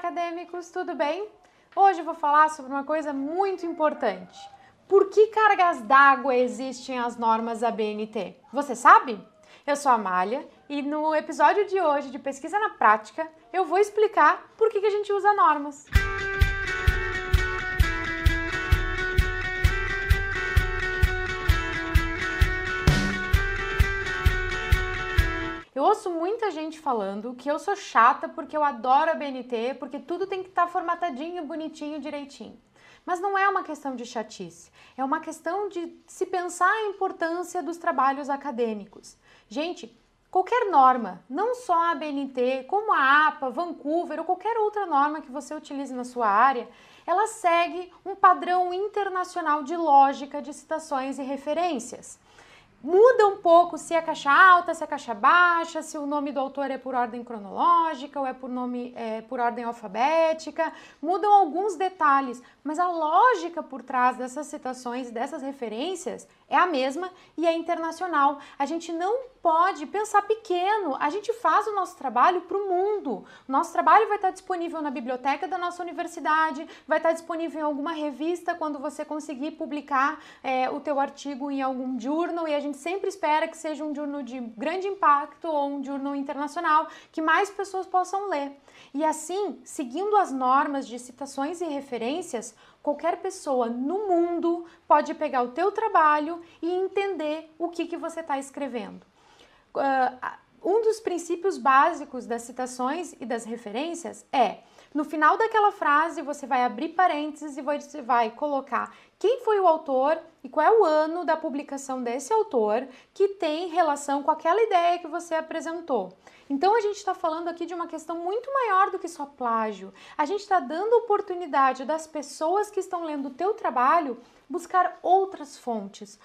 acadêmicos, tudo bem? Hoje eu vou falar sobre uma coisa muito importante. Por que cargas d'água existem as normas da BNT? Você sabe? Eu sou a Amália e no episódio de hoje de Pesquisa na Prática eu vou explicar por que a gente usa normas. Eu ouço muita gente falando que eu sou chata porque eu adoro a BNT, porque tudo tem que estar formatadinho, bonitinho, direitinho. Mas não é uma questão de chatice, é uma questão de se pensar a importância dos trabalhos acadêmicos. Gente, qualquer norma, não só a BNT, como a APA, Vancouver ou qualquer outra norma que você utilize na sua área, ela segue um padrão internacional de lógica de citações e referências. Muda um pouco se é caixa alta, se é caixa baixa, se o nome do autor é por ordem cronológica ou é por ordem alfabética. Mudam alguns detalhes, mas a lógica por trás dessas citações e dessas referências é a mesma e é internacional. A gente não pode pensar pequeno, a gente faz o nosso trabalho para o mundo. O nosso trabalho vai estar disponível na biblioteca da nossa universidade, vai estar disponível em alguma revista quando você conseguir publicar o teu artigo em algum journal, e a gente sempre espera que seja um journal de grande impacto ou um journal internacional, que mais pessoas possam ler. E assim, seguindo as normas de citações e referências, qualquer pessoa no mundo pode pegar o teu trabalho e entender o que você está escrevendo. Um dos princípios básicos das citações e das referências é: no final daquela frase você vai abrir parênteses e você vai colocar quem foi o autor e qual é o ano da publicação desse autor que tem relação com aquela ideia que você apresentou. Então a gente está falando aqui de uma questão muito maior do que só plágio. A gente está dando oportunidade das pessoas que estão lendo o teu trabalho buscar outras fontes,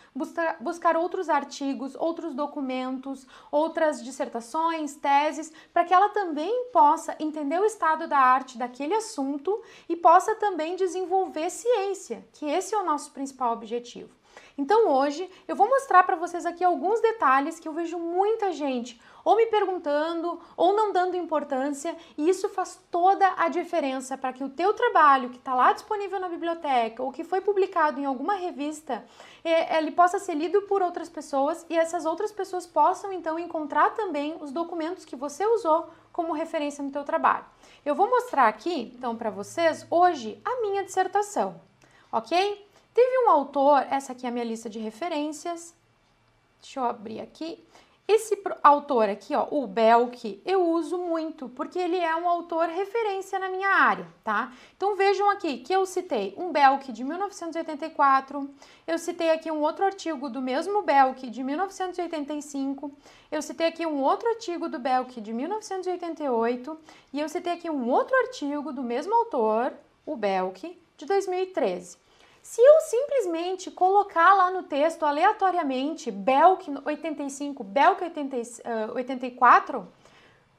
buscar outros artigos, outros documentos, outras dissertações, teses, para que ela também possa entender o estado da arte daquele assunto e possa também desenvolver ciência, que esse é o nosso principal objetivo. Então hoje eu vou mostrar para vocês aqui alguns detalhes que eu vejo muita gente ou me perguntando ou não dando importância, e isso faz toda a diferença para que o teu trabalho que está lá disponível na biblioteca ou que foi publicado em alguma revista, ele possa ser lido por outras pessoas e essas outras pessoas possam então encontrar também os documentos que você usou como referência no teu trabalho. Eu vou mostrar aqui então para vocês hoje a minha dissertação, ok? Teve um autor, essa aqui é a minha lista de referências, deixa eu abrir aqui. Esse autor aqui, ó, o Belk, eu uso muito, porque ele é um autor referência na minha área, tá? Então vejam aqui que eu citei um Belk de 1984, eu citei aqui um outro artigo do mesmo Belk de 1985, eu citei aqui um outro artigo do Belk de 1988, e eu citei aqui um outro artigo do mesmo autor, o Belk, de 2013. Se eu simplesmente colocar lá no texto aleatoriamente Belk 85, Belk 84,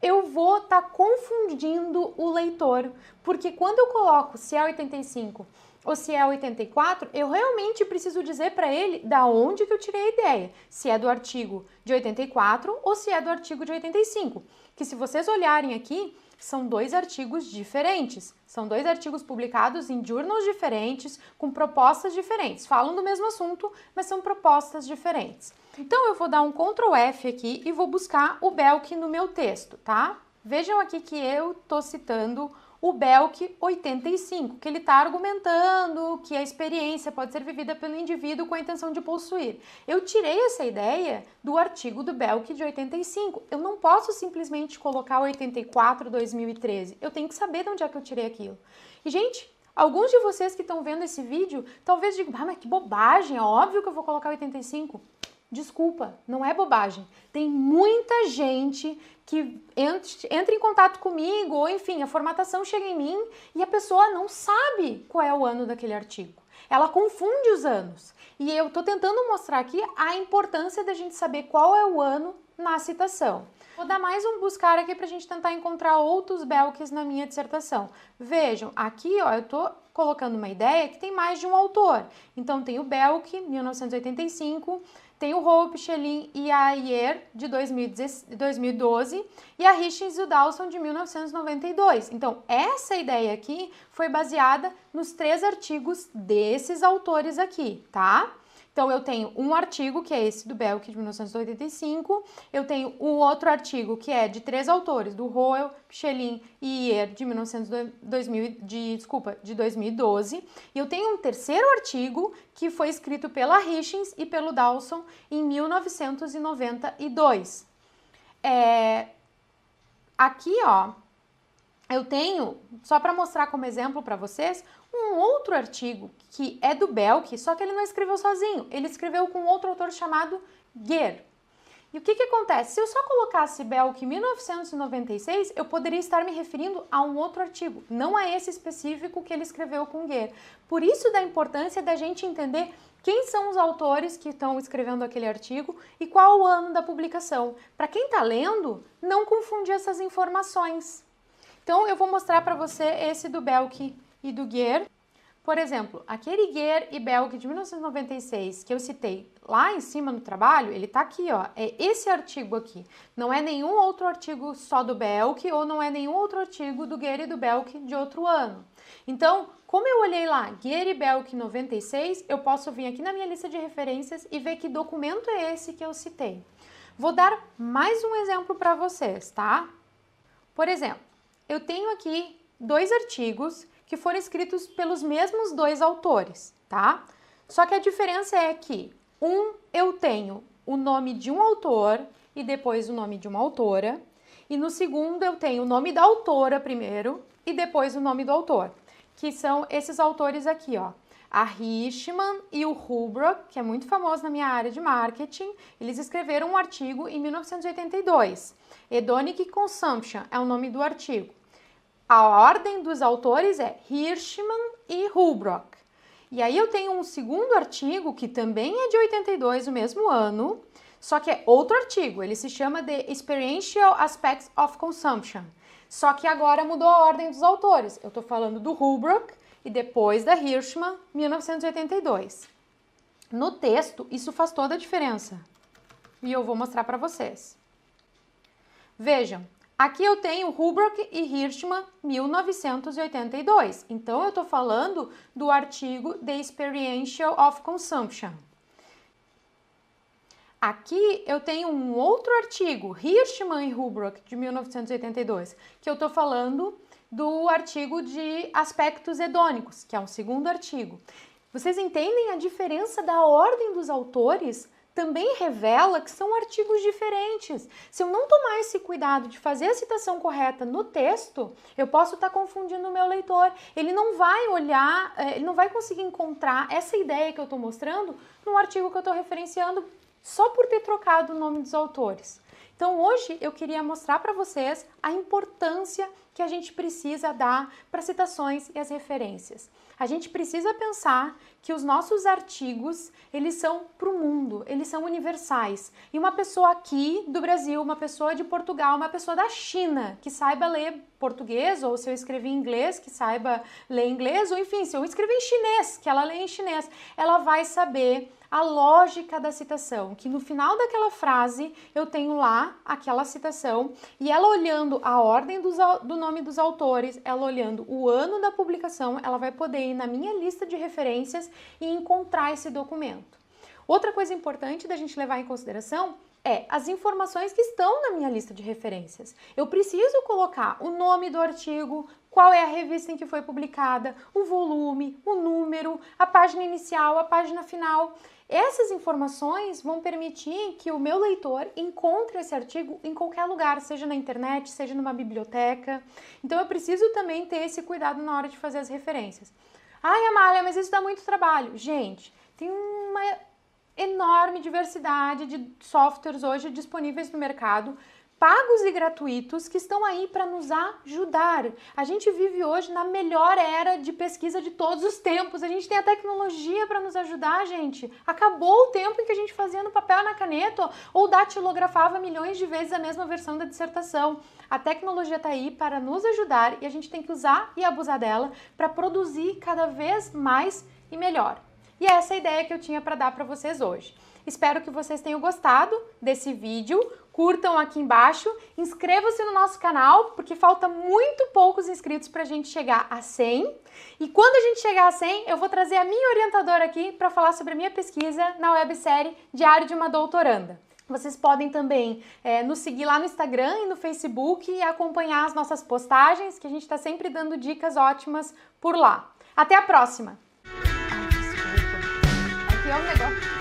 eu vou estar confundindo o leitor, porque quando eu coloco se é 85 ou se é 84, eu realmente preciso dizer para ele da onde que eu tirei a ideia, se é do artigo de 84 ou se é do artigo de 85, que se vocês olharem aqui, são dois artigos diferentes, são dois artigos publicados em journals diferentes, com propostas diferentes, falam do mesmo assunto, mas são propostas diferentes. Então eu vou dar um Ctrl F aqui e vou buscar o Belk no meu texto, tá? Vejam aqui que eu tô citando o Belk 85, que ele está argumentando que a experiência pode ser vivida pelo indivíduo com a intenção de possuir. Eu tirei essa ideia do artigo do Belk de 85. Eu não posso simplesmente colocar 84 2013. Eu tenho que saber de onde é que eu tirei aquilo. E, gente, alguns de vocês que estão vendo esse vídeo, talvez digam, mas que bobagem, é óbvio que eu vou colocar 85. Desculpa, não é bobagem. Tem muita gente que entra em contato comigo, ou enfim, a formatação chega em mim e a pessoa não sabe qual é o ano daquele artigo. Ela confunde os anos. E eu estou tentando mostrar aqui a importância da gente saber qual é o ano na citação. Vou dar mais um buscar aqui para a gente tentar encontrar outros Belks na minha dissertação. Vejam, aqui ó, eu estou colocando uma ideia que tem mais de um autor. Então tem o Belk, 1985, Tem o Hope, Schelin e a Ayer de 2012 e a Richens e o Dawson de 1992. Então, essa ideia aqui foi baseada nos 3 artigos desses autores aqui, tá? Então, eu tenho um artigo, que é esse do Belk, de 1985, eu tenho um outro artigo, que é de 3 autores, do Roel, Schelin e Ayer, de 2012, e eu tenho um terceiro artigo, que foi escrito pela Richens e pelo Dawson em 1992. Aqui, ó, eu tenho, só para mostrar como exemplo para vocês, um outro artigo que é do Belk, só que ele não escreveu sozinho, ele escreveu com outro autor chamado Gehr. E o que acontece? Se eu só colocasse Belk 1996, eu poderia estar me referindo a um outro artigo, não a esse específico que ele escreveu com Gehr. Por isso da importância da gente entender quem são os autores que estão escrevendo aquele artigo e qual o ano da publicação. Para quem está lendo, não confundir essas informações. Então, eu vou mostrar para você esse do Belk e do Gehr. Por exemplo, aquele Gehr e Belk de 1996 que eu citei lá em cima no trabalho, ele tá aqui, ó, é esse artigo aqui. Não é nenhum outro artigo só do Belk ou não é nenhum outro artigo do Gehr e do Belk de outro ano. Então, como eu olhei lá, Gehr e Belk 96, eu posso vir aqui na minha lista de referências e ver que documento é esse que eu citei. Vou dar mais um exemplo para vocês, tá? Por exemplo, eu tenho aqui 2 artigos que foram escritos pelos mesmos 2 autores, tá? Só que a diferença é que eu tenho o nome de um autor e depois o nome de uma autora, e no segundo eu tenho o nome da autora primeiro e depois o nome do autor, que são esses autores aqui, ó. A Richman e o Holbrook, que é muito famoso na minha área de marketing, eles escreveram um artigo em 1982. Hedonic Consumption é o nome do artigo. A ordem dos autores é Hirschman e Holbrook. E aí eu tenho um segundo artigo, que também é de 82, o mesmo ano, só que é outro artigo, ele se chama The Experiential Aspects of Consumption. Só que agora mudou a ordem dos autores. Eu estou falando do Holbrook e depois da Hirschman, 1982. No texto, isso faz toda a diferença. E eu vou mostrar para vocês. Vejam, aqui eu tenho Holbrook e Hirschman, 1982. Então, eu estou falando do artigo The Experiential of Consumption. Aqui eu tenho um outro artigo, Hirschman e Holbrook, de 1982, que eu estou falando do artigo de aspectos hedônicos, que é um segundo artigo. Vocês entendem a diferença da ordem dos autores? Também revela que são artigos diferentes. Se eu não tomar esse cuidado de fazer a citação correta no texto, eu posso estar confundindo o meu leitor. Ele não vai olhar, ele não vai conseguir encontrar essa ideia que eu estou mostrando no artigo que eu estou referenciando só por ter trocado o nome dos autores. Então, hoje eu queria mostrar para vocês a importância que a gente precisa dar para citações e as referências. A gente precisa pensar que os nossos artigos, eles são para o mundo, eles são universais. E uma pessoa aqui do Brasil, uma pessoa de Portugal, uma pessoa da China, que saiba ler português, ou se eu escrever em inglês, que saiba ler inglês, ou enfim, se eu escrever em chinês, que ela lê em chinês, ela vai saber a lógica da citação, que no final daquela frase eu tenho lá aquela citação e ela olhando a ordem do nome dos autores, ela olhando o ano da publicação, ela vai poder ir na minha lista de referências e encontrar esse documento. Outra coisa importante da gente levar em consideração é as informações que estão na minha lista de referências. Eu preciso colocar o nome do artigo, qual é a revista em que foi publicada, o volume, o número, a página inicial, a página final. Essas informações vão permitir que o meu leitor encontre esse artigo em qualquer lugar, seja na internet, seja numa biblioteca. Então eu preciso também ter esse cuidado na hora de fazer as referências. Ai, Amália, mas isso dá muito trabalho. Gente, tem uma enorme diversidade de softwares hoje disponíveis no mercado, pagos e gratuitos, que estão aí para nos ajudar. A gente vive hoje na melhor era de pesquisa de todos os tempos. A gente tem a tecnologia para nos ajudar, gente. Acabou o tempo em que a gente fazia no papel e na caneta ou datilografava milhões de vezes a mesma versão da dissertação. A tecnologia está aí para nos ajudar e a gente tem que usar e abusar dela para produzir cada vez mais e melhor. E essa é a ideia que eu tinha para dar para vocês hoje. Espero que vocês tenham gostado desse vídeo. Curtam aqui embaixo, inscrevam-se no nosso canal, porque falta muito poucos inscritos para a gente chegar a 100. E quando a gente chegar a 100, eu vou trazer a minha orientadora aqui para falar sobre a minha pesquisa na websérie Diário de uma Doutoranda. Vocês podem também nos seguir lá no Instagram e no Facebook e acompanhar as nossas postagens, que a gente está sempre dando dicas ótimas por lá. Até a próxima! Ai, desculpa. Aqui é um negócio...